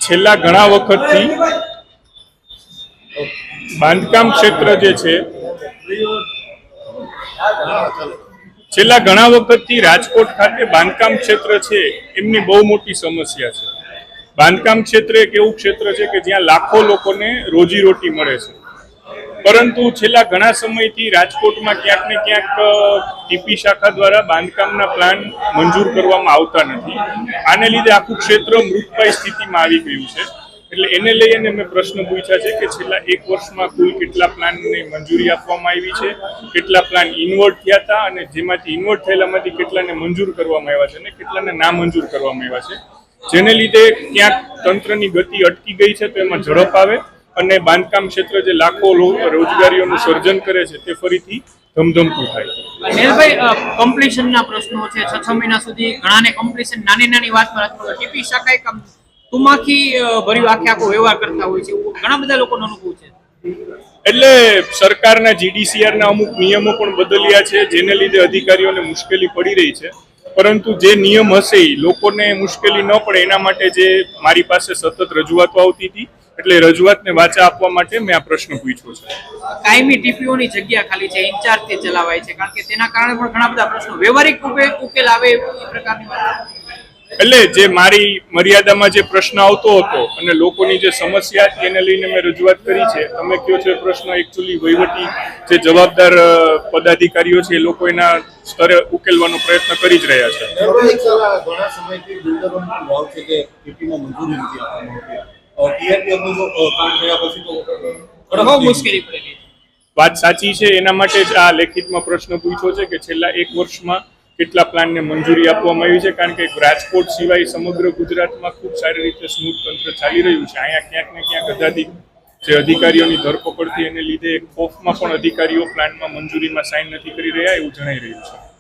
છેલ્લા ઘણા વખતથી બાંધકામ ક્ષેત્ર જે છે છેલ્લા ઘણા વખતથી રાજકોટ ખાતે બાંધકામ ક્ષેત્ર છે એમની બહુ મોટી સમસ્યા છે. બાંધકામ ક્ષેત્ર એક એવું ક્ષેત્ર છે કે જ્યાં લાખો લોકોને રોજીરોટી મળે છે, પરંતુ છેલ્લા ઘણા સમયથી રાજકોટમાં ક્યાંક ને ક્યાંક ટીપી શાખા દ્વારા બાંધકામના પ્લાન મંજૂર કરવામાં આવતા નથી. આને લીધે આખું ક્ષેત્ર મૃતપ્રાય સ્થિતિમાં આવી ગયું છે. એટલે એને લઈને મેં પ્રશ્ન પૂછ્યા છે કે છેલ્લા એક વર્ષમાં કુલ કેટલા પ્લાનને મંજૂરી આપવામાં આવી છે, કેટલા પ્લાન ઇન્વર્ટ થયા હતા અને જેમાંથી ઇન્વર્ટ થયેલામાંથી કેટલાને મંજૂર કરવામાં આવ્યા છે અને કેટલાને નામંજૂર કરવામાં આવ્યા છે, જેને લીધે ક્યાંક તંત્રની ગતિ અટકી ગઈ છે. તો એમાં ઝડપ આવે અને બાંધકામ ક્ષેત્ર જે લાખો રોજગારીઓનું સર્જન કરે છે તે ફરીથી ધમધમતું થાય. નેલભાઈ, કમ્પ્લીશનના પ્રશ્નો છે. 6 મહિના સુધી ઘણાને કમ્પ્લીશન નાની વાતમાં ટીપી શકાય કામ તુમાખી ભર્યું આખો વ્યવહાર કરતા હોય છે, ઘણા બધા લોકોનો અનુભવ છે. એટલે સરકારના જીડીસીઆરના અમુક નિયમો પણ બદલ્યા છે, જેને લીધે અધિકારીઓને મુશ્કેલી પડી રહી છે. પરંતુ જે નિયમ હશે લોકોને મુશ્કેલી ન પડે એના માટે જે મારી પાસે સતત રજૂઆતો આવતી હતી, એટલે રજૂઆતને વાચા આપવા માટે મેં આ પ્રશ્ન પૂછ્યો છે. કાયમી ટીપીઓની જગ્યા ખાલી છે, ઇન્ચાર્જથી ચલાવાય છે, કારણ કે તેના કારણે પણ ઘણા બધા પ્રશ્નો વ્યવહારિક ઉકેલ આવે એ પ્રકારની વાત. એટલે જે મારી મર્યાદામાં જે પ્રશ્ન આવતો હતો અને લોકોની જે સમસ્યા હતી એને લઈને મેં રજૂઆત કરી છે. તમે કહો છો એ પ્રશ્ન એકચ્યુઅલી વહીવટી જે જવાબદાર પદાધિકારીઓ છે એ લોકો એના સ્તરે ઉકેલવાનો પ્રયત્ન કરી જ રહ્યા છે. ઘણા સમયથી બિલ્ડરોનો ભાવ છે કે ટીપીમાં મંજૂરી નથી આપવામાં આવતી. મુશ્કેલી પડેલી વાત સાચી છે, એના માટે જ આ લેખિતમાં પ્રશ્ન પૂછ્યો છે કે છેલ્લા એક વર્ષમાં કેટલા પ્લાનને મંજૂરી આપવામાં આવી છે. કારણ કે રાજકોટ સિવાય સમગ્ર ગુજરાતમાં ખૂબ સારી રીતે સ્મૂથ તંત્ર ચાલી રહ્યું છે. અહીંયા ક્યાંક ને ક્યાંક જે અધિકારીઓની ધરપકડથી એને લીધે ખોફમાં પણ અધિકારીઓ પ્લાનમાં મંજૂરીમાં સાઇન નથી કરી રહ્યા એવું જણાઈ રહ્યું છે.